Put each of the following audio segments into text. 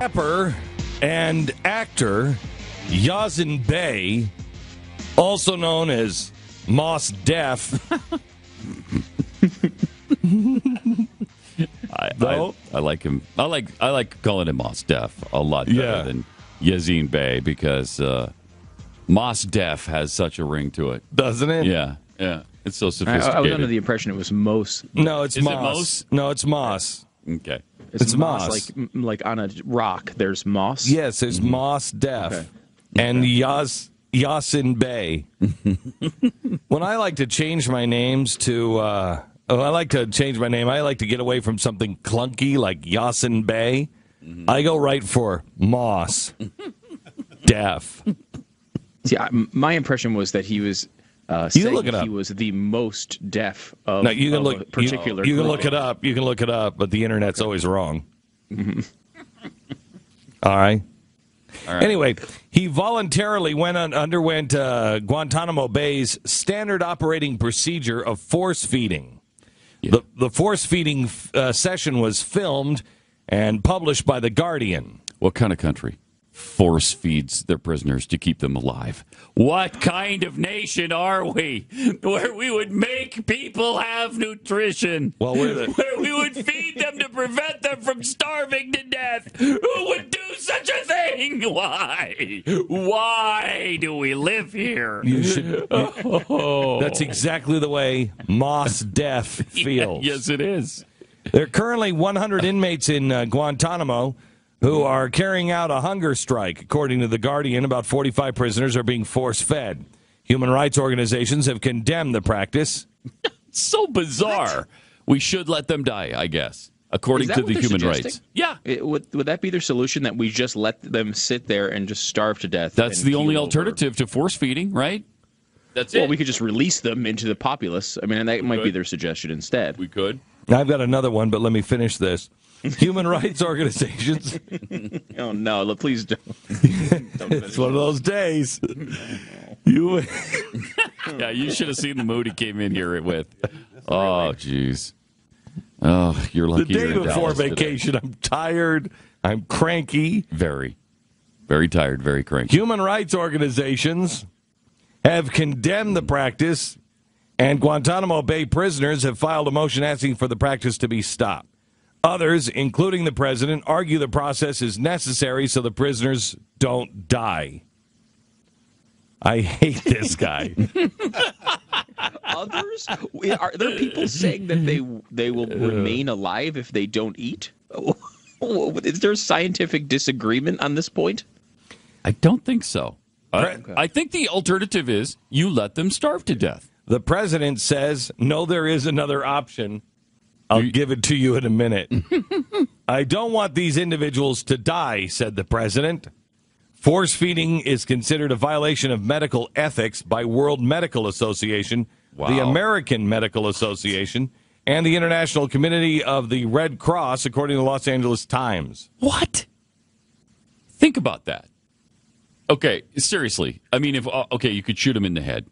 Rapper and actor Yasiin Bey, also known as Mos Def. I like him. I like calling him Mos Def a lot better than Yasiin Bey because Mos Def has such a ring to it, doesn't it? Yeah. It's so sophisticated. I was under the impression it was Mos. No, it's Is Mos. it Mos? No, it's Mos. Okay. It's Mos. Like on a rock, there's moss. Yes, there's Mos Def and Yasiin Bey. When I like to change my names to, I like to get away from something clunky like Yasiin Bey. I go right for Mos Def. See, my impression was that he was saying he was the most deaf of, no, you can look, a particular you can group. look it up. You can look it up, but the internet's always wrong. All right. Anyway, he voluntarily underwent Guantanamo Bay's standard operating procedure of force feeding. Yeah. The force feeding session was filmed and published by The Guardian. What kind of country force feeds their prisoners to keep them alive? What kind of nation are we where we would make people have nutrition? Well, where we would feed them to prevent them from starving to death? Who would do such a thing? Why? Why do we live here? That's exactly the way Mos Def feels. Yes, it is. There are currently 100 inmates in Guantanamo who are carrying out a hunger strike. According to The Guardian, about 45 prisoners are being force-fed. Human rights organizations have condemned the practice. So bizarre. What? We should let them die, I guess, according to the human rights. Yeah. Would that be their solution, that we just let them sit there and just starve to death? That's the only alternative to force feeding, right? That's it. Well, we could just release them into the populace. I mean, that might be their suggestion instead. We could. I've got another one, but let me finish this. Human rights organizations. Oh, no, please don't. It's one of those days. You should have seen the mood he came in here with. Oh, jeez. Oh, you're lucky. The day before vacation, today. I'm tired. I'm cranky. Very, very tired, very cranky. Human rights organizations have condemned the practice, and Guantanamo Bay prisoners have filed a motion asking for the practice to be stopped. Others, including the president, argue the process is necessary so the prisoners don't die. I hate this guy. Others? Are there people saying that they will remain alive if they don't eat? Is there scientific disagreement on this point? I don't think so. I think the alternative is you let them starve to death. The president says, no, there is another option. I'll give it to you in a minute. I don't want these individuals to die, said the president. Force feeding is considered a violation of medical ethics by World Medical Association, the American Medical Association, and the International Committee of the Red Cross, according to the Los Angeles Times. What? Think about that. Okay, seriously. I mean, you could shoot them in the head,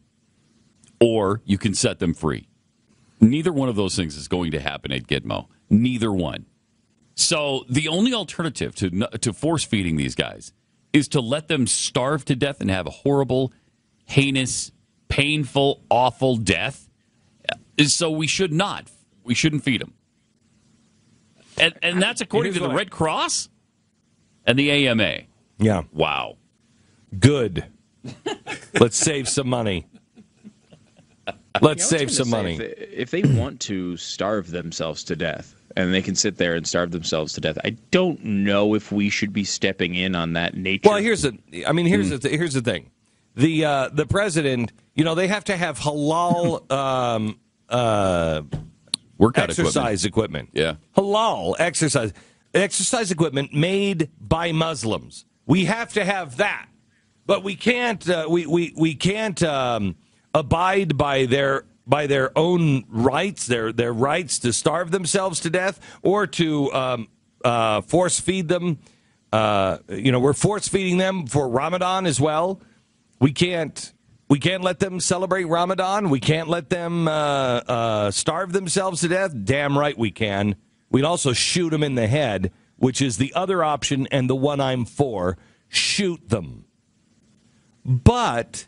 or you can set them free. Neither one of those things is going to happen at Gitmo. Neither one. So the only alternative to force feeding these guys is to let them starve to death and have a horrible, heinous, painful, awful death. So we should not. We shouldn't feed them. And that's according to the Red Cross and the AMA. Yeah. Wow. Good. Let's save some money. Let's save some money. If they want to starve themselves to death, and they can sit there and starve themselves to death, I don't know if we should be stepping in on that nature. Well, here's the thing. The president, they have to have halal workout exercise equipment. Yeah. Halal exercise equipment made by Muslims. We have to have that. But we can't we can't abide by their own rights, their rights to starve themselves to death or to force feed them. We're force feeding them for Ramadan as well. We can't let them celebrate Ramadan. We can't let them starve themselves to death. Damn right we can. We'd also shoot them in the head which is the other option and the one I'm for, shoot them. But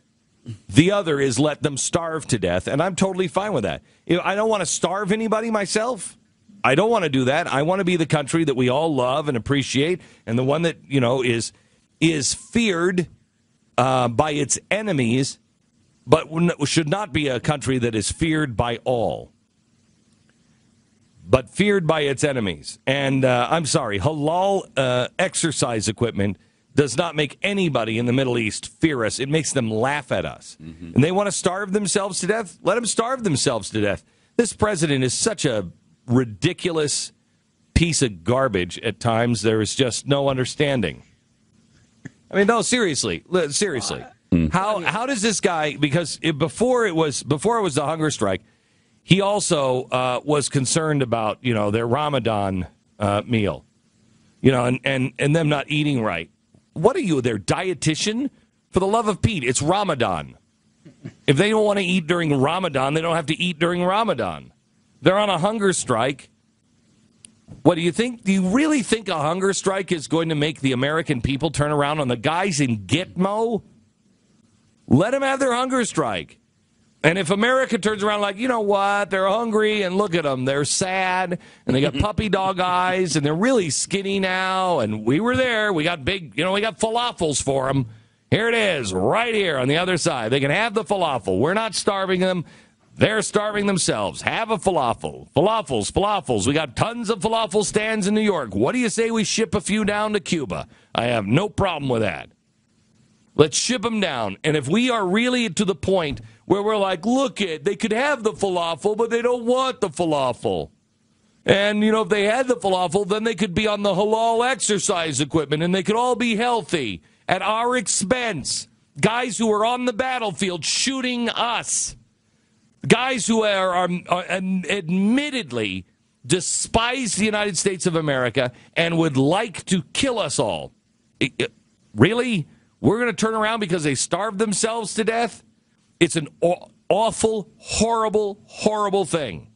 the other is let them starve to death, and I'm totally fine with that. I don't want to starve anybody myself. I don't want to do that. I want to be the country that we all love and appreciate, and the one that is feared by its enemies, but should not be a country that is feared by all, but feared by its enemies. And I'm sorry, halal exercise equipment does not make anybody in the Middle East fear us. It makes them laugh at us. Mm-hmm. And they want to starve themselves to death? Let them starve themselves to death. This president is such a ridiculous piece of garbage at times. There is just no understanding. I mean, no, seriously. How does this guy, because before it was the hunger strike, he also was concerned about, their Ramadan meal, and them not eating right. What are you, their dietitian? For the love of Pete, it's Ramadan. If they don't want to eat during Ramadan, they don't have to eat during Ramadan. They're on a hunger strike. What do you think? Do you really think a hunger strike is going to make the American people turn around on the guys in Gitmo? Let them have their hunger strike. And if America turns around like, you know what, they're hungry, and look at them, they're sad, and they got puppy dog eyes, and they're really skinny now, and we were there, we got we got falafels for them. Here it is, right here on the other side. They can have the falafel. We're not starving them. They're starving themselves. Have a falafel. Falafels. We got tons of falafel stands in New York. What do you say we ship a few down to Cuba? I have no problem with that. Let's ship them down. And if we are really to the point where we're like, look, they could have the falafel, but they don't want the falafel. And, if they had the falafel, then they could be on the halal exercise equipment, and they could all be healthy at our expense. Guys who are on the battlefield shooting us. Guys who are admittedly despise the United States of America and would like to kill us all. Really? We're going to turn around because they starved themselves to death? It's an awful, horrible, horrible thing.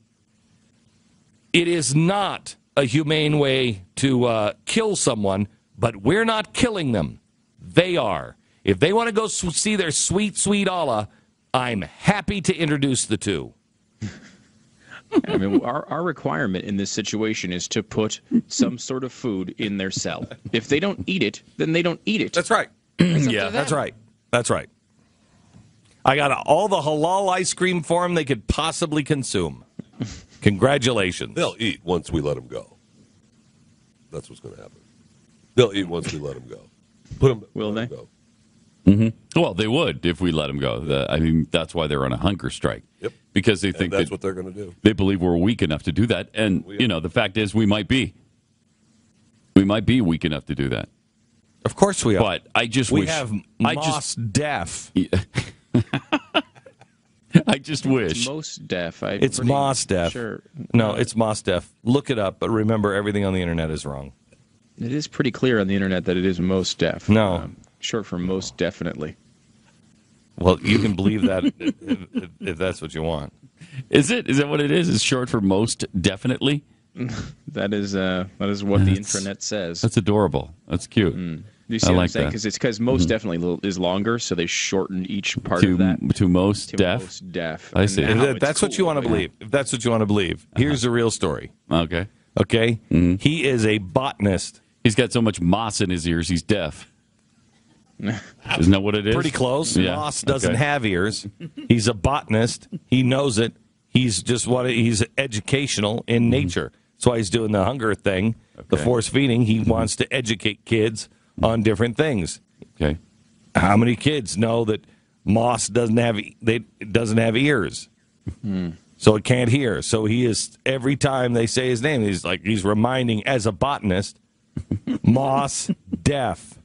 It is not a humane way to kill someone, but we're not killing them. They are. If they want to go see their sweet, sweet Allah, I'm happy to introduce the two. I mean, our requirement in this situation is to put some sort of food in their cell. If they don't eat it, then they don't eat it. That's right. Yeah, that's right. That's right. I got all the halal ice cream for them they could possibly consume. Congratulations. They'll eat once we let them go. That's what's going to happen. They'll eat once we let them go. Will they? Go. Mm-hmm. Well, they would if we let them go. That's why they're on a hunger strike. Yep. Because they think that's what they're going to do. They believe we're weak enough to do that. And, the fact is we might be. We might be weak enough to do that. Of course we are. But I just wish. We have Mos Def. I just wish. It's Mos Def. It's Mos Def. Sure. No, it's Mos Def. Look it up, but remember, everything on the internet is wrong. It is pretty clear on the internet that it is Mos Def. No. Short for most definitely. Well, you can believe that if that's what you want. Is it? Is that what it is? Is short for most definitely? That is what the intranet says. That's adorable. That's cute. Do you see what I'm saying? Because most definitely is longer, so they shorten each part of that to most deaf. Most deaf. I see. That's what you want to believe. If that's what you want to believe, here's the real story. Okay. Okay. Mm-hmm. He is a botanist. He's got so much moss in his ears, he's deaf. Isn't that what it is? Pretty close. Yeah. Moss doesn't have ears. He's a botanist. He knows it. He's he's educational in nature. That's why he's doing the hunger thing, the force feeding. He wants to educate kids on different things. Okay. How many kids know that moss doesn't have ears? So it can't hear. So he is, every time they say his name, he's reminding, as a botanist, Mos Def.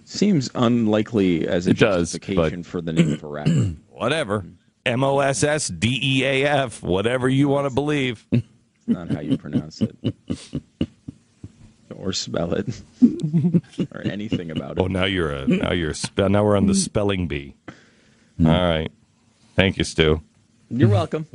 Seems unlikely as a justification for the name of a rapper. Whatever. MOSSDEAF. Whatever you want to believe. It's not how you pronounce it. Or spell it. Or anything about it. Oh, now we're on the spelling bee. All right. Thank you, Stu. You're welcome.